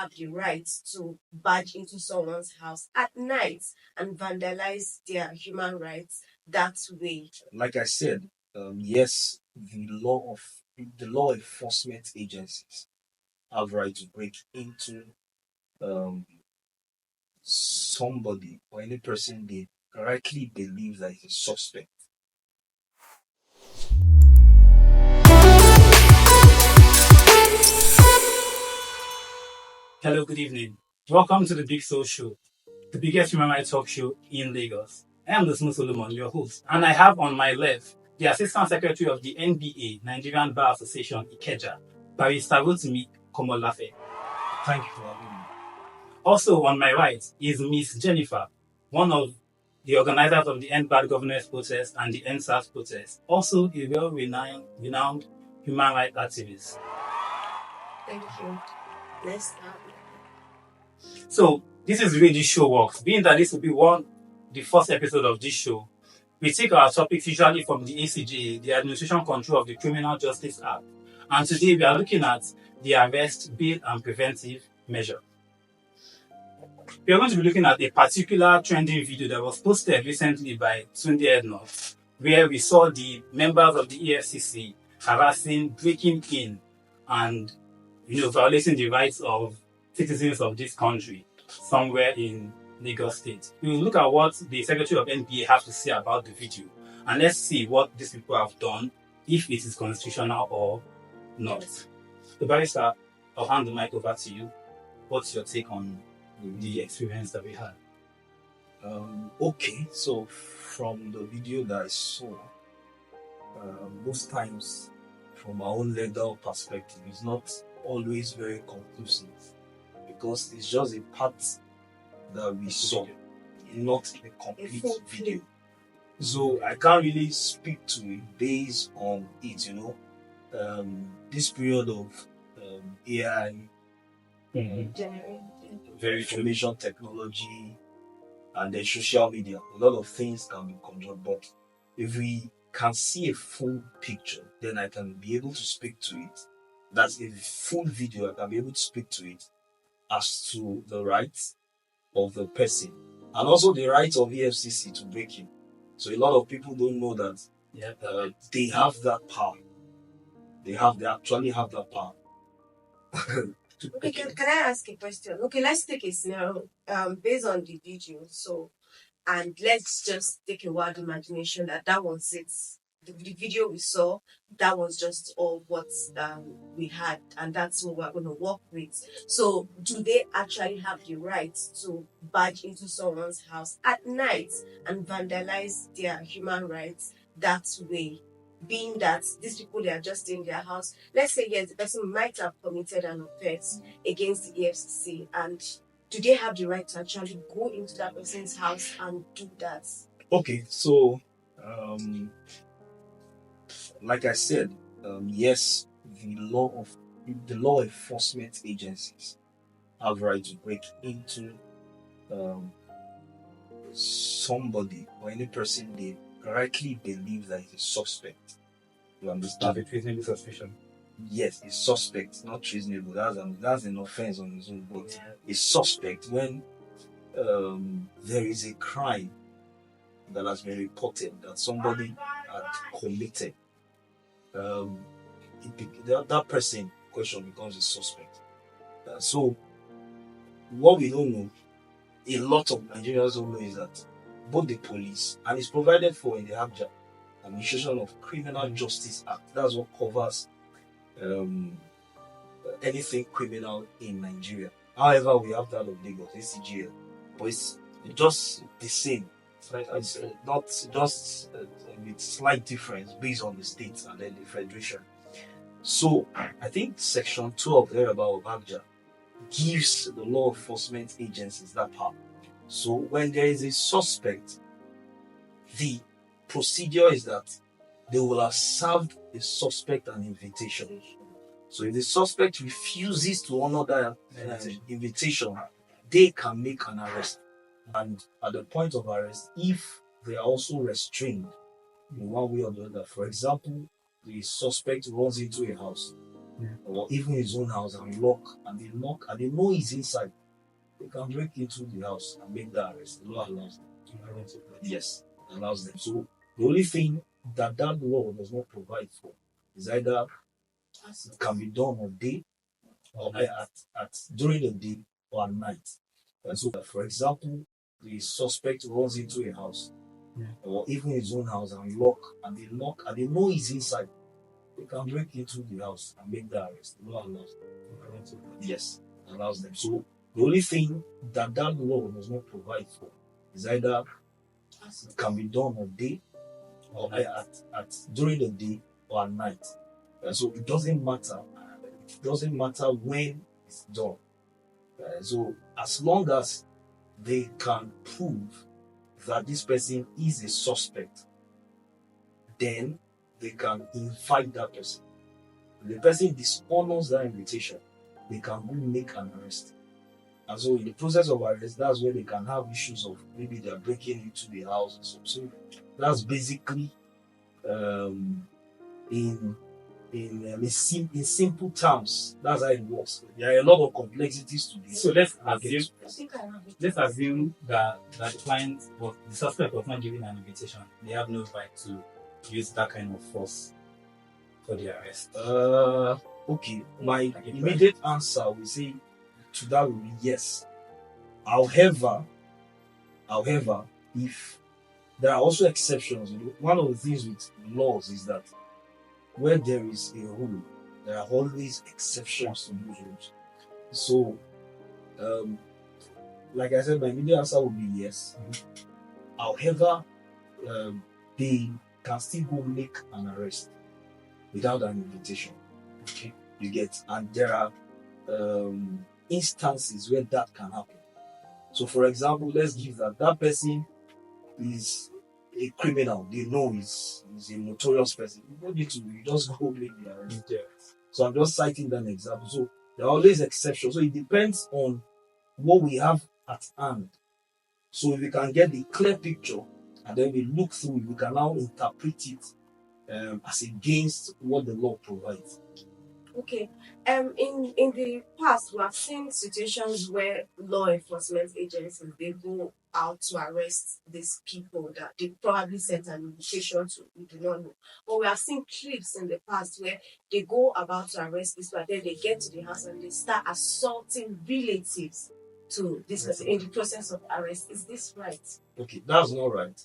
have the right to barge into someone's house at night and vandalize their human rights that way? Like I said, yes, the law enforcement agencies have right to break into um, somebody or any person they correctly believe that is a suspect. Hello, good evening. Welcome to the Big Soul Show, the biggest human rights talk show in Lagos. I am the Smooth Solomon, your host, and I have on my left the Assistant Secretary of the NBA, Nigerian Bar Association, Ikeja, Barrister Rotimi Komolafe. Thank you for having me. Also on my right is Miss Jennifer, one of the organizers of the End Bad Governance protest and the End SARS protest, also a well-renowned human rights activist. Thank you. Let's start. So this is the way this show works. Being that this will be the first episode of this show, we take our topics usually from the ACJ, the Administration Control of the Criminal Justice Act. And today we are looking at the arrest, bail, and preventive measure. We are going to be looking at a particular trending video that was posted recently by Tunde Ednor, where we saw the members of the EFCC harassing, breaking in, and violating the rights of citizens of this country somewhere in Lagos State. We will look at what the Secretary of NBA has to say about the video, and let's see what these people have done, if it is constitutional or not. So, Barrister, I'll hand the mic over to you. What's your take on the experience that we had? Okay, so from the video that I saw, most times from our own legal perspective, it's not always very conclusive because it's just a part that we saw, not the complete video. So I can't really speak to it based on it, this period of AI, very information technology, and then social media. A lot of things can be controlled, but if we can see a full picture, then I can be able to speak to it. That's a full video. I can be able to speak to it as to the rights of the person and also the rights of EFCC to break in. So a lot of people don't know that they have that power. They actually have that power. Okay, can I ask a question? Okay, let's take a scenario based on the video. So, and let's just take a wild imagination that was it. The video we saw, that was just all what we had, and that's what we're going to work with. So, do they actually have the right to barge into someone's house at night and vandalize their human rights that way? Being that these people, they are just in their house. Let's say yes, the person might have committed an offense against the EFCC, and do they have the right to actually go into that person's house and do that? Okay, so like I said, yes, the law enforcement agencies have right to break into somebody or any person they correctly believe that is a suspect. You understand? Have a reasonable suspicion. Yes, a suspect, not treasonable. That's an offense on its own. But a suspect when there is a crime that has been reported that somebody had committed, that person in question becomes a suspect. So what we don't know, a lot of Nigerians don't know, is that both the police, and it's provided for in the ABJA, Administration of Criminal Justice Act. That's what covers anything criminal in Nigeria. However, we have that of Lagos, ACGL, but it's just the same. It's not just with slight difference based on the states and then the federation. So I think Section 12 thereabout of ABJA gives the law enforcement agencies that power. So when there is a suspect, the procedure is that they will have served the suspect an invitation. So if the suspect refuses to honor that invitation, they can make an arrest. And at the point of arrest, if they are also restrained in one way or the other, for example, the suspect runs into a house or even his own house and knock and they know he's inside, they can break into the house and make the arrest. The law allows them. Yes, it allows them. So the only thing that law does not provide for is either it can be done on day or at during the day or at night. And so, for example, the suspect runs into a house or even his own house and knock and they know he's inside, they can break into the house and make the arrest. The law allows them. Yes, it allows them. So the only thing that law does not provide for is either it can be done on day or at during the day or at night. So it doesn't matter. It doesn't matter when it's done. So as long as they can prove that this person is a suspect, then they can invite that person. If the person dishonors that invitation, they can go make an arrest. And so in the process of arrest, that's where they can have issues of maybe they're breaking into the house and so. So that's basically in simple terms, that's how it works. There are a lot of complexities to this. So let's assume that the client was the suspect was not given an invitation. They have no right to use that kind of force for the arrest. Okay. My immediate answer will say to that will be yes. However, if there are also exceptions, one of the things with laws is that where there is a rule, there are always exceptions to those rules. So, like I said, my immediate answer would be yes. However, they can still go make an arrest without an invitation. Okay, you get, and there are instances where that can happen. So, for example, let's give that person is a criminal. They know he's a notorious person. You don't need to. You just go make the arrest. So I'm just citing that example. So there are always exceptions. So it depends on what we have at hand. So if we can get the clear picture and then we look through it, we can now interpret it as against what the law provides. Okay. In the past, we have seen situations where law enforcement agencies they go out to arrest these people that they probably sent an invitation to. We do not know, but we have seen clips in the past where they go about to arrest this, but then they get to the house and they start assaulting relatives to this person in the process of arrest. Is this right? Okay, that's not right.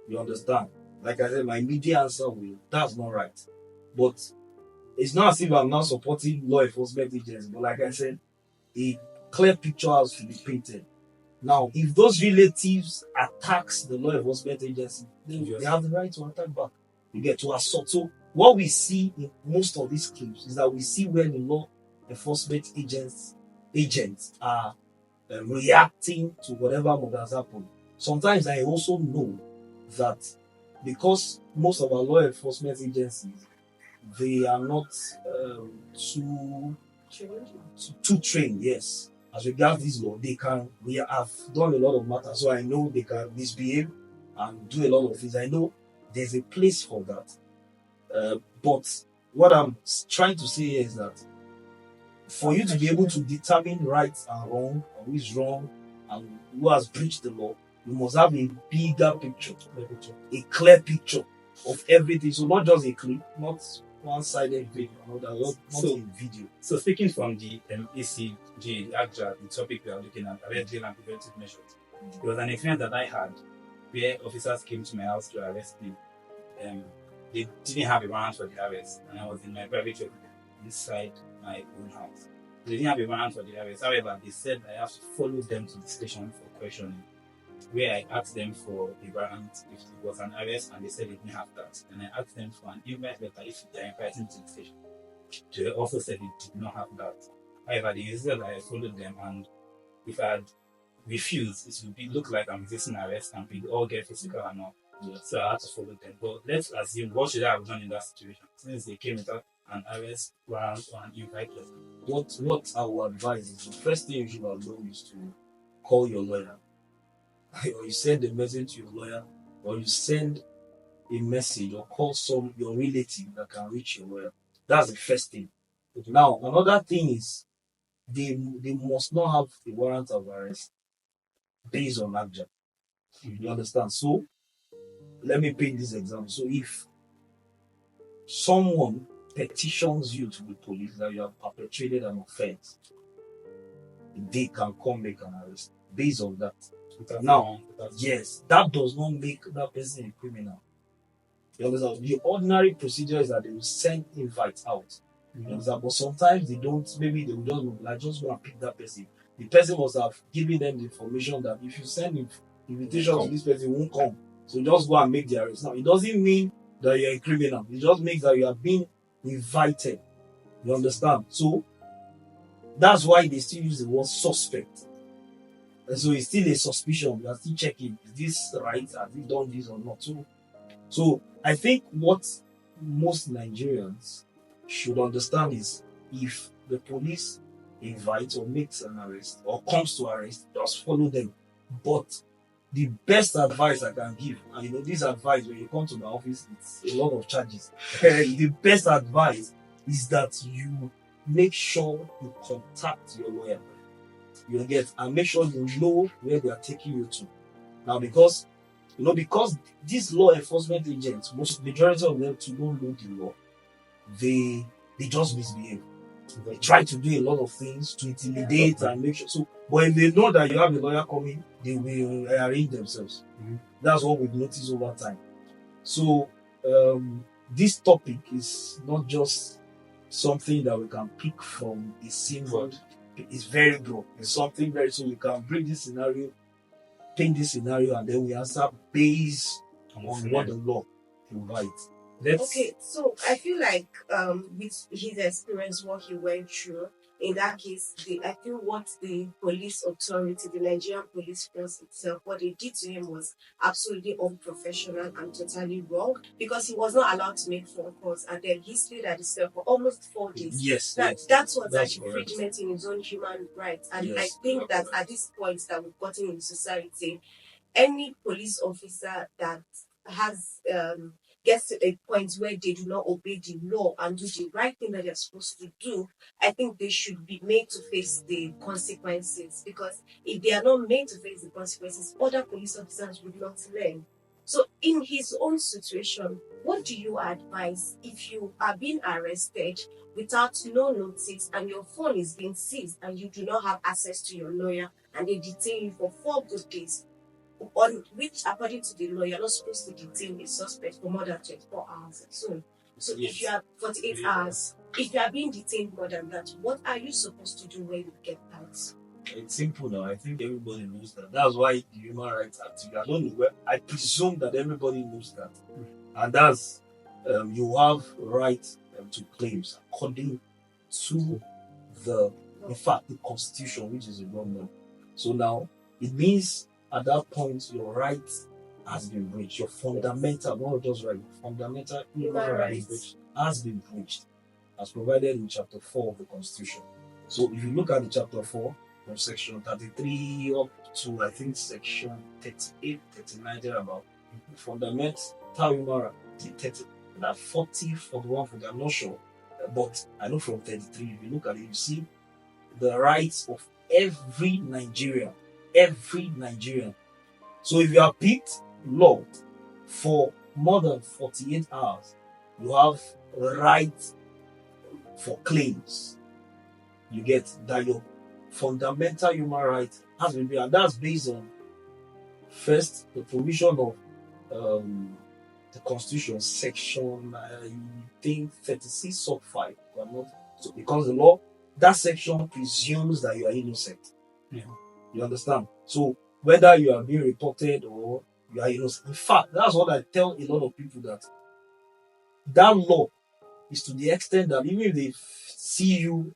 You understand? Like I said, my immediate answer will that's not right. But it's not as if I'm not supporting law enforcement agencies, but like I said, a clear picture has to be painted. Now, if those relatives attacks the law enforcement agency, then they have the right to attack back. You get to assault. So what we see in most of these clips is that we see when the law enforcement agents are reacting to whatever has happened. Sometimes I also know that because most of our law enforcement agencies they are not too trained, yes. As regards this law, we have done a lot of matters, so I know they can misbehave and do a lot of things. I know there's a place for that. But what I'm trying to say is that for you to be able to determine right and wrong, or who is wrong and who has breached the law, you must have a bigger picture, a clear picture of everything. So not just a clip, not one-sided video, not in video. So speaking from the ECG, actually the topic we are looking at, arrest, jail and preventive measures, it was an experience that I had where officers came to my house to arrest me. They didn't have a warrant for the arrest, and I was in my private residence inside my own house. They didn't have a warrant for the arrest. However, they said I have to follow them to the station for questioning, where I asked them for a warrant if it was an arrest, and they said they didn't have that. And I asked them for an invite letter if they are inviting to the station. They also said they did not have that. However, they said that I followed them, and if I had refused, it would look like I'm resisting arrest, and we'd all get physical and all. Yeah. So I had to follow them. But let's assume, what should I have done in that situation? Since they came without an arrest warrant or an invite letter. What I would advise is the first thing you should have done is to call your lawyer. Or you send a message to your lawyer, or you send a message or call your relative that can reach your lawyer. That's the first thing. Now, another thing is they must not have a warrant of arrest based on ACJA. You understand? So let me paint this example. So if someone petitions you to the police that you have perpetrated an offense, they can come make an arrest based on that. Now, yes, that does not make that person a criminal. You understand? The ordinary procedure is that they will send invites out. You understand? But sometimes they don't, maybe they will just go and pick that person. The person must have given them the information that if you send invitation to this person, he won't come. So just go and make the arrest. Now, it doesn't mean that you're a criminal. It just makes that you have been invited. You understand? So that's why they still use the word suspect. And so it's still a suspicion. You are still checking, is this right? Have you done this or not? So I think what most Nigerians should understand is if the police invites or makes an arrest or comes to arrest, just follow them. But the best advice I can give, and this advice when you come to my office, it's a lot of charges. The best advice is that you make sure you contact your lawyer. You get, and make sure you know where they are taking you to. Now, because these law enforcement agents, majority of them to don't know the law, they just misbehave. They try to do a lot of things to intimidate and make sure. So, but if they know that you have a lawyer coming, they will arrange themselves. That's what we've noticed over time. So, this topic is not just something that we can pick from a single. It's very broad. It's something very, so we can bring this scenario, paint this scenario, and then we answer based on what the law provides. Okay, so I feel like with his experience, what he went through, in that case, I feel what the police authority, the Nigerian police force itself, what they did to him was absolutely unprofessional and totally wrong, because he was not allowed to make phone calls, and then he stayed at the cell for almost 4 days. Yes, that's what an infringement in his own human rights. And I think that at this point that we've gotten in society, any police officer that has gets to a point where they do not obey the law and do the right thing that they're supposed to do, I think they should be made to face the consequences. Because if they are not made to face the consequences, other police officers would not learn. So, in his own situation, what do you advise if you are being arrested without no notice and your phone is being seized and you do not have access to your lawyer and they detain you for 4 good days? On which, according to the law, you're not supposed to detain a suspect for more than 24 hours. So if you have 48 hours, if you are being detained more than that, what are you supposed to do when you get out? It's simple now. I think everybody knows that. That's why the Human Rights Act. I don't know where. I presume that everybody knows that, and that's you have right to claims according to in fact, the Constitution, which is a government. So now it means at that point your right has been breached. Your fundamental, not just right, fundamental human rights has been breached, as provided in Chapter 4 of the Constitution. So if you look at the Chapter 4, from Section 33 up to I think Section 38, 39, there about fundamental human rights. That 40, 41, I'm not sure, but I know from 33. If you look at it, you see the rights of every Nigerian. Every Nigerian. So if you are picked law for more than 48 hours, you have the right for claims. You get that your fundamental human right has been and that's based on first the provision of the Constitution, section I think 36 sub 5. So because the law, that section presumes that you are innocent. Yeah. You understand? So whether you are being reported or you are innocent. In fact, that's what I tell a lot of people, that law is to the extent that even if they see you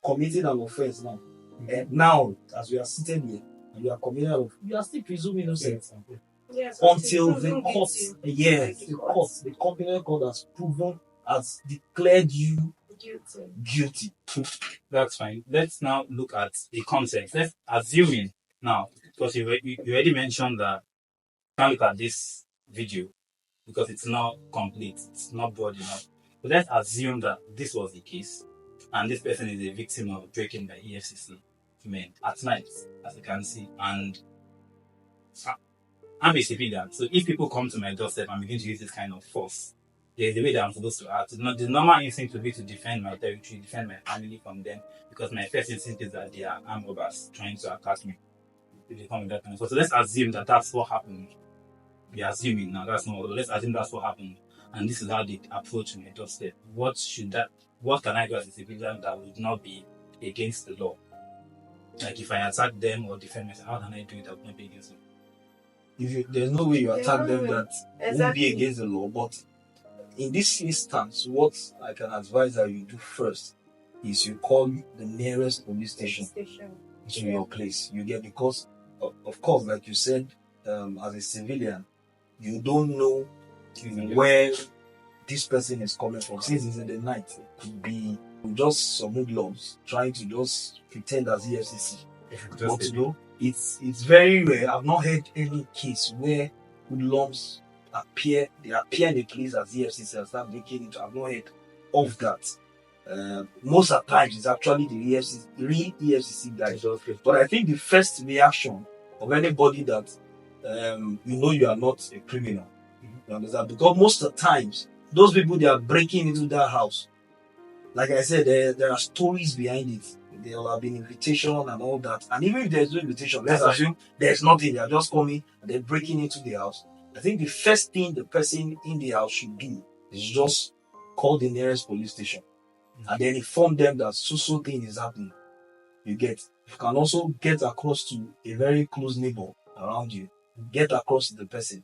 committing an offense now, and now as we are sitting here and you are committing an offense, you are still presumed innocent. Yes, Until the court, the competent court has proven, has declared you guilty. That's fine. Let's now look at the context. Let's assuming now, because you already mentioned that you can't look at this video because it's not complete, it's not broad enough. But let's assume that this was the case and this person is a victim of breaking by EFCC men at night, as you can see, and I'm a civilian, so if people come to my doorstep and begin to use this kind of force, there's a way that I'm supposed to act. The normal instinct would be to defend my territory, defend my family from them, because my first instinct is that they are armed robbers trying to attack me. If they come with that kind of force. So let's assume that that's what happened. We're assuming now, that's not, let's assume that's what happened. And this is how they approach my doorstep. What can I do as a civilian that would not be against the law? Like if I attack them or defend myself, how can I do it that would not be against the law? There's no way you attack them that won't Exactly. be against the law. But in this instance, what I can advise that you do first is you call the nearest police station to your place. You get, because of course, like you said, as a civilian, you don't know where this person is coming from. Since it's in the night, it could be just some hoodlums trying to just pretend as EFCC. But you know, it's very rare. I've not heard any case where hoodlums appear in a place as EFCC and start breaking into. I've not heard of that. Most of the times it's actually the real EFCC guys. But I think the first reaction of anybody that you are not a criminal, you understand? Because most of the times those people, they are breaking into that house. Like I said, there are stories behind it. There will have been invitation and all that. And even if there's no invitation, let's assume there's nothing. They are just coming and they're breaking into the house. I think the first thing the person in the house should do is just call the nearest police station and then inform them that so thing is happening. You get. You can also get across to a very close neighbor around you. Get across to the person.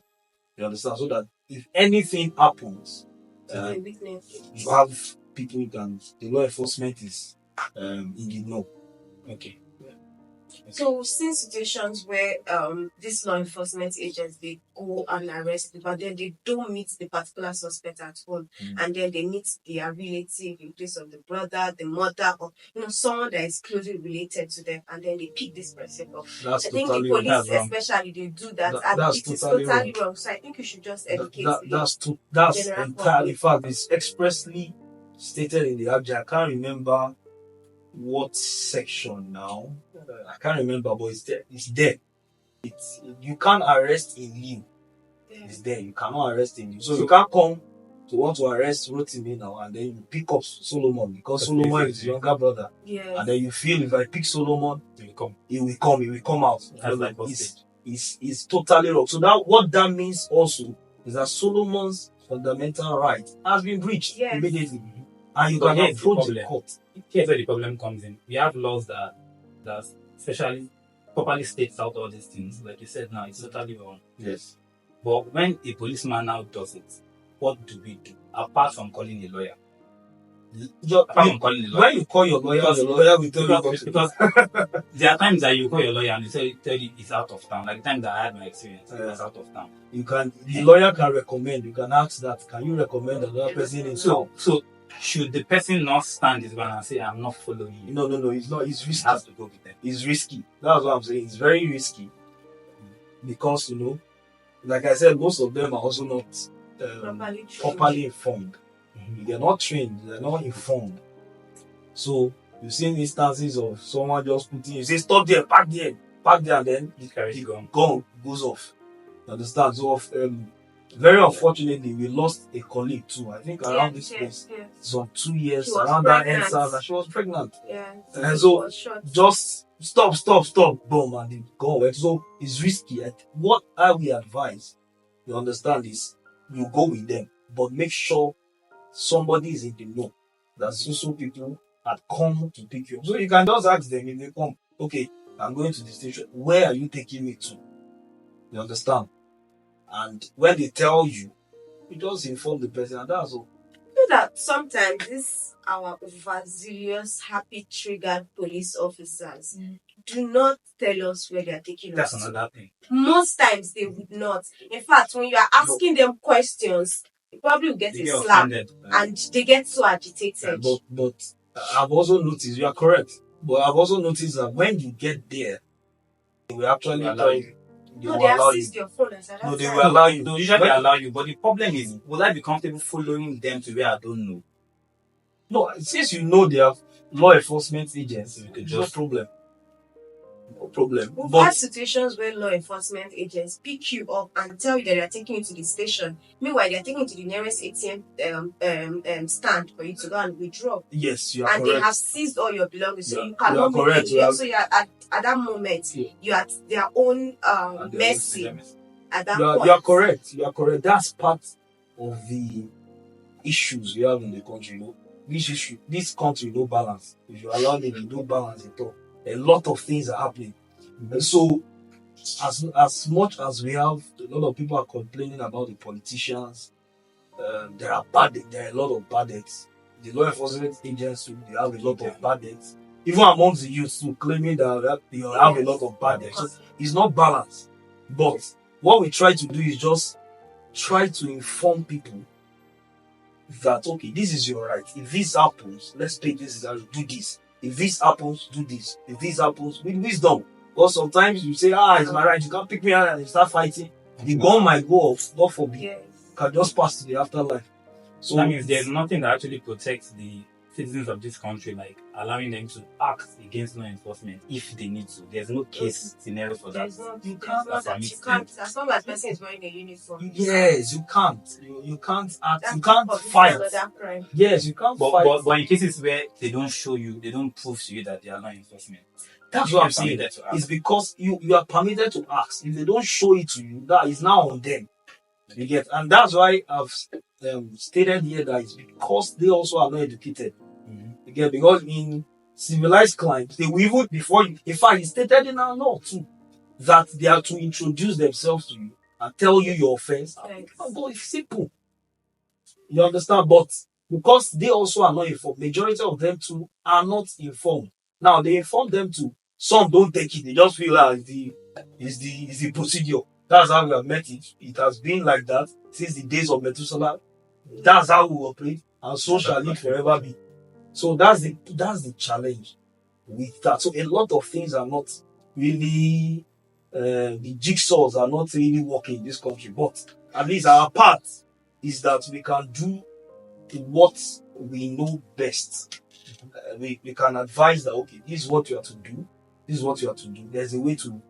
You understand? So that if anything happens, you have people the law enforcement is in the know. Okay. So, since situations where these law enforcement agents, they go and arrest, but then they don't meet the particular suspect at home, and then they meet their relative in place of the brother, the mother, or someone that is closely related to them, and then they pick this person up. I think the police, especially, they do that, and it is totally wrong. So I think you should just educate. That's entirely, in fact, it's expressly stated in the ABJ. I can't remember what section now. I can't remember, but it's there. You can't arrest in lieu. It's there. You cannot arrest in lieu. So you can't come to want to arrest Rotimi now and then you pick up Solomon because Solomon is your younger brother. Yes. And then you feel if I pick Solomon, he will come out. It's totally wrong. So what that means also is that Solomon's fundamental right has been breached immediately. And you can approach the court. Here's where the problem comes in. We have laws that especially properly states out all these things. Like you said now, it's totally wrong. Yes. But when a policeman now does it, what do we do? Apart from calling a lawyer. When you call your lawyer, the lawyer will tell you because there are times that you call your lawyer and they tell you it's out of town. Like the time that I had my experience, it was out of town. The lawyer can recommend. You can ask that. Can you recommend another person in town? So should the person not stand his ground and say, I'm not following you? No, it's not. It's risky. Has to go with them. It's risky. That's what I'm saying. It's very risky. Because, like I said, most of them are also not properly informed. They're not trained. They're not informed. So, you've seen instances of someone just putting, you say, stop there, park there, and then the gun goes off. You understand? So, very unfortunately, we lost a colleague too. I think around this place, some 2 years around that answer that she was pregnant. Yeah. And so just stop, boom, and it go away. So it's risky. What I will advise, you understand, is you go with them, but make sure somebody is in the know that so people had come to pick you up. So you can just ask them if they come. Okay, I'm going to the station. Where are you taking me to? You understand? And when they tell you, you just inform the person, and that's all. You know that sometimes our overzealous, happy triggered police officers do not tell us where they are taking us. That's another thing. Most times they would not. In fact, when you are asking them questions, you probably will get a slap and they get so agitated. But I've also noticed, you are correct, but I've also noticed that when you get there, they will actually allow you. They assist your phone. No, they will allow you. They usually allow you, but the problem is, will I be comfortable following them to where I don't know? No, since you know they have, law enforcement agents, You could no just problem. No problem. We've But had situations where law enforcement agents pick you up and tell you that they are taking you to the station. Meanwhile, they are taking you to the nearest ATM stand for you to go and withdraw. yes, you are And they have correct. seized all your belongings, so You you are cannot move correct. anywhere. So you're at that moment, Yeah. you're at their own at the mercy office. at that You point. are correct. You are correct. That's part of the issues we have in the country. You know, this country no balance. If you allow me, no balance at all. A lot of things are happening. And so, as much as we have, a lot of people are complaining about the politicians. There are a lot of bad eggs. The law enforcement agents too, they have a lot of bad eggs. Even amongst the youth too, claiming that they have a lot of bad eggs. So it's not balanced. But what we try to do is just try to inform people that okay, this is your right. If this happens, let's take this example, do this. If this happens, do this. If this happens, with wisdom. Because sometimes you say, it's my right, you can't pick me out and you start fighting. The gun might go off, God forbid. Yes. Can just pass to the afterlife. So that means there's nothing that actually protects the citizens of this country, like allowing them to act against law enforcement if they need to. There's no case scenario for that. There's not, You there's can't not that you can't, as long as person is wearing a uniform. Yes, you can't. You can't act. That's You can't for fight. another crime. Yes, you can't fight. But in cases where they don't show you, they don't prove to you that they are law enforcement. That's you what are I'm saying. permitted to ask. It's because you are permitted to ask. If they don't show it to you, that is now on them. You get, and that's why I've stated here that it's because they also are not educated. You get, because in civilized climes, they will even before you, in fact, it's stated in our law too, that they are to introduce themselves to you and tell you your offense. But it's simple. You understand? But because they also are not informed, majority of them too are not informed. Now they inform them too. Some don't take it. They just feel like it's the procedure. That's how we have met it. It has been like that since the days of Methuselah. That's how we operate, and so shall it forever be. So that's the challenge with that. So a lot of things are not really the jigsaws are not really working in this country. But at least our part is that we can do what we know best. We can advise that okay, this is what you have to do. This is what you have to do. There's a way to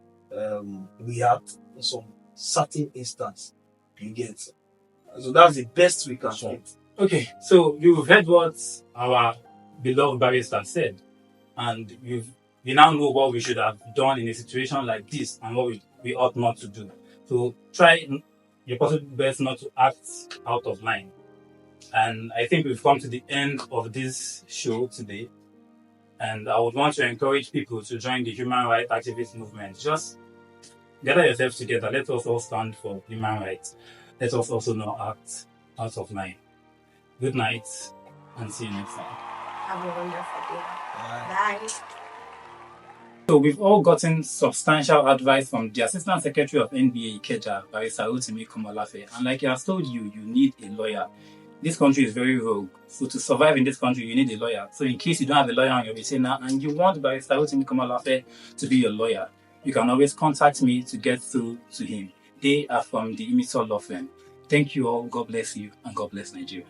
react in some certain instance. You get. So that's the best we can do. Okay, so you've heard what our beloved barrister said, and we now know what we should have done in a situation like this and what we ought not to do. So try your possible best not to act out of line. And I think we've come to the end of this show today. And I would want to encourage people to join the human rights activist movement. Just gather yourselves together. Let us all stand for human rights. Let us also not act out of line. Good night and see you next time. Have a wonderful day. Bye. So we've all gotten substantial advice from the Assistant Secretary of NBA Ikeja, Barrister Rotimi Komolafe. And like he has told you, you need a lawyer. This country is very rogue. So to survive in this country, you need a lawyer. So in case you don't have a lawyer on your retainer and you want Barrister Rotimi Komolafe to be your lawyer, you can always contact me to get through to him. They are from the Imitor Law Firm. Thank you all. God bless you and God bless Nigeria.